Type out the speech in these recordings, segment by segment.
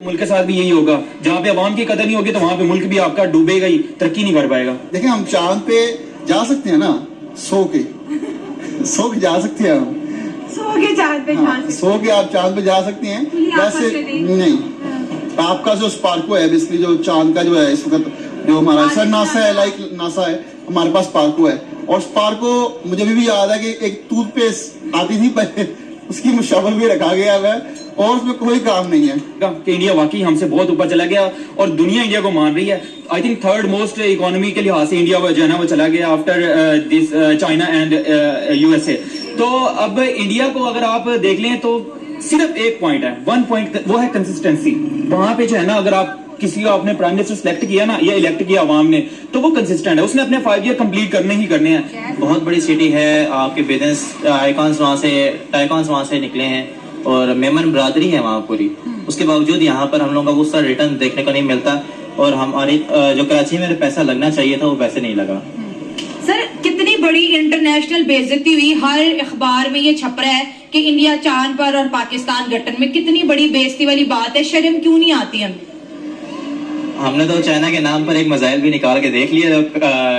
मुल्क के साथ भी यही होगा, जहाँ पे अवाम की कदर नहीं होगी तो वहाँ पे मुल्क भी आपका डूबेगा ही, तरक्की नहीं कर पाएगा। देखिए हम चांद पे जा सकते हैं ना, सो के जा सकते हैं हम, सो के चांद पे जा सकते सो के आप चांद पे जा सकते हैं। वैसे नहीं, आपका जो स्पार्को है बेसिकली, जो चांद का जो है इस वक्त जो हमारा सर नासा है, लाइक नासा है, हमारे पास स्पार्को है। और स्पार्को मुझे भी याद है कि एक टूथपेस्ट आती थी पहले, उसकी मुशावल भी रखा गया है और उसमें कोई काम नहीं है कि इंडिया वाकई हमसे बहुत ऊपर चला गया और दुनिया इंडिया को मान रही है। I think third most economy के लिहाज से इंडिया जो है ना वो चला गया after this China and USA. तो अब इंडिया को अगर आप देख लें तो सिर्फ एक पॉइंट है, वन पॉइंट, वो है कंसिस्टेंसी। वहां पे जो है ना, अगर आप किसी को आपने प्राइम मिनिस्टर सिलेक्ट किया ना या इलेक्ट किया अवाम ने, तो वो कंसिस्टेंट है, उसने अपने 5 ईयर कंप्लीट करने ही करने हैं। बहुत बड़ी सिटी है, आपके बिजनेस आइकॉन्स वहाँ से निकले हैं और मेमन बरादरी है वहाँ पूरी। उसके बावजूद यहाँ पर हम लोगों का उसका रिटर्न देखने को नहीं मिलता और हमारी जो कराची में पैसा लगना चाहिए था वो पैसे नहीं लगा। सर, कितनी बड़ी इंटरनेशनल बेइज्जती हुई, हर अखबार में ये छप रहा है कि इंडिया चांद पर और पाकिस्तान गटर में। कितनी बड़ी बेइज्जती वाली बात है, शर्म क्यों नहीं आती हमें? हमने तो चाइना के नाम पर एक मिसाइल भी निकाल के देख लिया,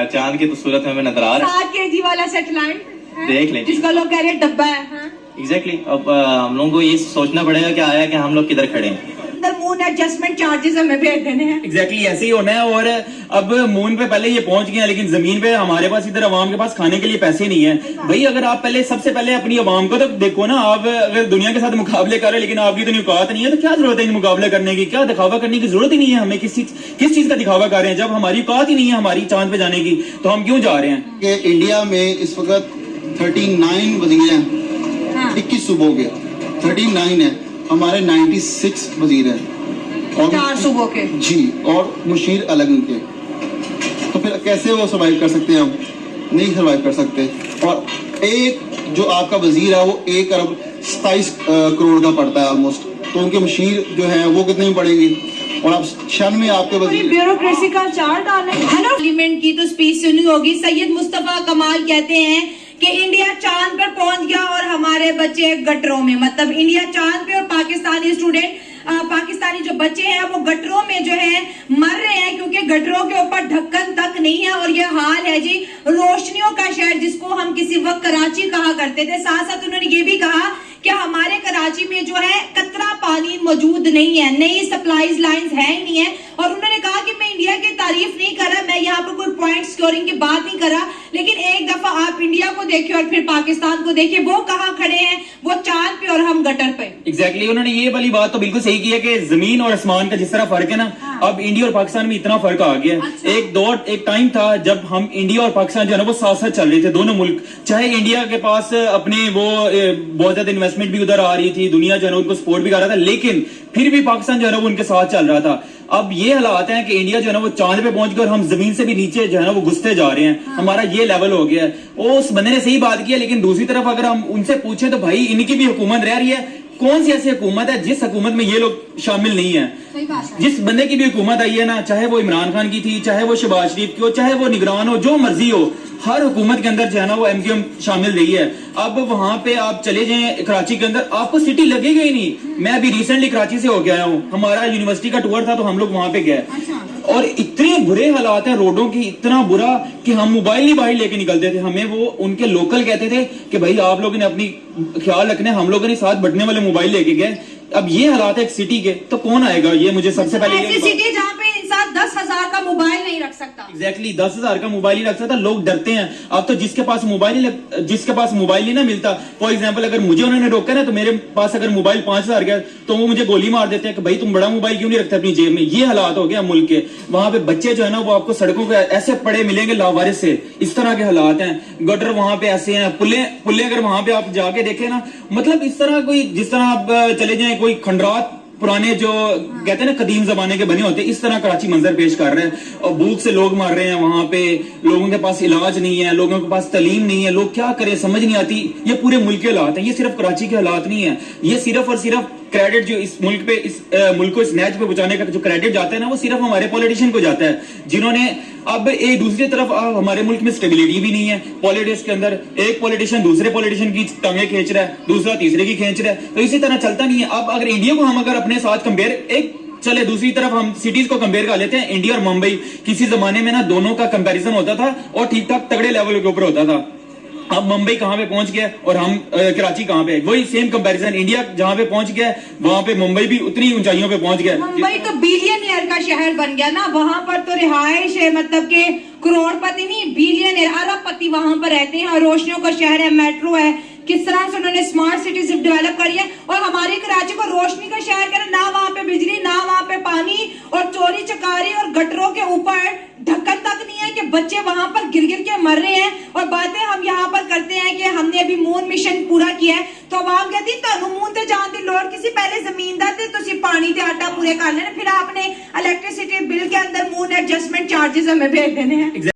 चांद की तो सूरत में नजर आ रहा है। 7 kg वाला सैटेलाइट देख लें, जिसका लोग कह रहे हैं डब्बा है। एग्जैक्टली। अब हम लोगों को ये सोचना पड़ेगा कि आया कि हम लोग किधर खड़े हैं। मून एडजस्टमेंट चार्जेस हमें भेज देने हैं। एग्जैक्टली ऐसे ही होना है। और अब मून पे पहले ये पहुंच गए हैं, लेकिन जमीन पे हमारे पास इधर अवाम के पास खाने के लिए पैसे नहीं है। भाई अगर आप पहले सबसे पहले अपनी अवाम को तो देखो ना, आप अगर दुनिया के साथ मुकाबले कर रहे हैं लेकिन आपकी तो औकात नहीं है, तो क्या जरूरत है मुकाबला करने की? क्या दिखावा करने की जरूरत ही नहीं है हमें। किस चीज का दिखावा कर रहे हैं जब हमारी औकात ही नहीं है हमारी चांद पे जाने की, तो हम क्यों जा रहे हैं? कि इंडिया में इस वक्त 39 वजीर हैं, 21 सूबों के 39 है, हमारे 96 वजीर हैं और 4 सूबों के जी, और मुशीर अलग उनके। तो फिर कैसे वो सर्वाइव कर सकते हैं? हम नहीं सर्वाइव कर सकते। और एक जो आपका वजीर है वो 1 अरब 27 करोड़ का पड़ता है ऑलमोस्ट, तो उनके मुशीर जो है वो कितने पड़ेंगे? और आप शन में आपके वजीर ब्यूरोक्रेसी का चार्ट डालें। हेलो, पार्लियामेंट की तो स्पीच सुनी होगी। सैयद मुस्तफा कमाल कहते हैं कि इंडिया चांद पर पहुंच गया और हमारे बच्चे गटरों में। मतलब इंडिया चांद पे और पाकिस्तानी स्टूडेंट, पाकिस्तानी जो बच्चे हैं वो गटरों में जो है मर रहे हैं, क्योंकि गटरों के ऊपर ढक्कन तक नहीं है। और ये हाल है जी रोशनियों का शहर, जिसको हम किसी वक्त कराची कहा करते थे। साथ साथ उन्होंने ये भी कहा कि हमारे कराची में जो है कतरा पानी मौजूद नहीं है, नई सप्लाईज लाइंस है ही नहीं है। और उन्होंने कहा कि मैं इंडिया की तारीफ नहीं कर रहा, मैं यहाँ पर कोई पॉइंट स्कोरिंग की बात नहीं कर रहा, लेकिन एक दफा आप इंडिया को देखिए और फिर पाकिस्तान को देखिए, वो कहाँ खड़े हैं, वो चांद पे और हम गटर पे। एग्जैक्टली उन्होंने ये वाली बात तो बिल्कुल सही की है कि जमीन और आसमान का जिस तरह फर्क है ना, अब इंडिया और पाकिस्तान में इतना फर्क आ गया है। अच्छा। एक टाइम था जब हम इंडिया और पाकिस्तान जो है ना वो साथ साथ चल रहे थे, दोनों मुल्क। चाहे इंडिया के पास अपने वो बहुत ज्यादा इन्वेस्टमेंट भी उधर आ रही थी, दुनिया जो है ना उनको सपोर्ट भी कर रहा था, लेकिन फिर भी पाकिस्तान जो है ना वो उनके साथ चल रहा था। अब ये हालात हैं कि इंडिया जो है ना वो चांद पे पहुंच गया और हम जमीन से भी नीचे जो है ना वो घुसते जा रहे हैं। हमारा ये लेवल हो गया है। उस बंदे ने सही बात की है, लेकिन दूसरी तरफ अगर हम उनसे पूछें तो भाई इनकी भी हुकूमत रह रही है। कौन सी ऐसी हुकूमत है जिस हुकूमत में ये लोग शामिल नहीं है? जिस बंदे की भी हुकूमत आई है ना, चाहे वो इमरान खान की थी, चाहे वो शहबाज शरीफ की हो, चाहे वो निगरान हो, जो मर्जी हो, हर हुकूमत के अंदर जो है ना वो एमक्यूएम शामिल रही है। अब वहां पे आप चले जाएं कराची के अंदर, आपको सिटी लगेगा ही नहीं। मैं अभी रिसेंटली कराची से होके आया हूँ, हमारा यूनिवर्सिटी का टूर था तो हम लोग वहां पे गए और इतने बुरे हालात हैं रोडों की, इतना बुरा कि हम मोबाइल नहीं बाहर लेके निकलते थे। हमें वो उनके लोकल कहते थे कि भाई आप लोगों ने अपनी ख्याल रखने, हम लोगों ने साथ बटने वाले मोबाइल लेके गए। अब ये हालात है एक सिटी के, तो कौन आएगा? ये मुझे सबसे पहले ऐसी सिटी जहाँ पे इंसान 10,000 का मोबाइल नहीं रख सकता। एग्जैक्टली 10,000 का मोबाइल ही रख सकता। लोग डरते हैं अब तो, जिसके पास मोबाइल ही ना मिलता। फॉर एग्जांपल अगर मुझे उन्होंने रोका ना, तो मेरे पास अगर मोबाइल 5,000 का तो वो मुझे गोली मार देते हैं कि भाई तुम बड़ा मोबाइल क्यों नहीं रखते अपनी जेब में। ये हालात हो गया मुल्क के। वहां पे बच्चे जो है ना वो आपको सड़कों पे ऐसे पड़े मिलेंगे लावारिस से, इस तरह के हालात हैं। गटर वहां पे ऐसे हैं, पुल्ले अगर वहां पे आप जाके देखे ना, मतलब इस तरह कोई, जिस तरह आप चले जाए कोई खंडरात पुराने जो कहते हैं ना कदीम जमाने के बने होते, इस तरह कराची मंजर पेश कर रहे हैं। और भूख से लोग मर रहे हैं वहां पे, लोगों के पास इलाज नहीं है, लोगों के पास तालीम नहीं है, लोग क्या करें समझ नहीं आती। ये पूरे मुल्क के हालात हैं, ये सिर्फ कराची के हालात नहीं है। ये सिर्फ और सिर्फ क्रेडिट जो इस मुल्क पे, इस मुल्क को इस नैच पे पहुंचाने का जो क्रेडिट जाता है ना, वो सिर्फ हमारे पॉलिटिशियन को जाता है, जिन्होंने अब एक दूसरी तरफ हमारे मुल्क में स्टेबिलिटी भी नहीं है। पॉलिटिक्स के अंदर एक पॉलिटिशियन दूसरे पॉलिटिशियन की टांगे खींच रहा है, दूसरा तीसरे की खींच रहा है, तो इसी तरह चलता नहीं है। अब अगर इंडिया को हम अगर अपने साथ कंपेयर, एक चले दूसरी तरफ हम सिटीज को कंपेयर कर लेते हैं, इंडिया और मुंबई। किसी जमाने में ना दोनों का कंपैरिजन होता था और ठीक ठाक तगड़े लेवल के ऊपर होता था। अब मुंबई कहां पे पहुंच गया और हम कराची कहां पे, वही सेम कंपैरिजन, इंडिया जहां पे पहुंच गया वहां पे मुंबई भी उतनी ऊंचाइयों पे पहुंच गया। मुंबई तो बिलियनियर का शहर बन गया ना, वहां पर तो रिहाइश है, मतलब के करोड़पति नहीं बिलियनियर अरबपति वहां पर रहते हैं और रोशनियों का शहर है, मेट्रो है, किस तरह से उन्होंने स्मार्ट सिटीज डेवलप करी है। और हमारे कराची को रोशनी का शहर कह ना वहां पे बिजली, ना वहां पे पानी, और चोरी चकारी और गटरों के ऊपर ढक्कन तक नहीं है कि बच्चे वहां पर गिर गिर के मर रहे हैं। और बातें हम यहाँ पर करते हैं कि हमने अभी मून मिशन पूरा किया है, तो आवाम कहती है मून ते जान दी लोड़ किसी, पहले जमीन दा ते तुसी पानी ते आटा पूरे कर लेना, फिर आपने इलेक्ट्रिसिटी बिल के अंदर मून एडजस्टमेंट चार्जेस हमें भेज देने हैं।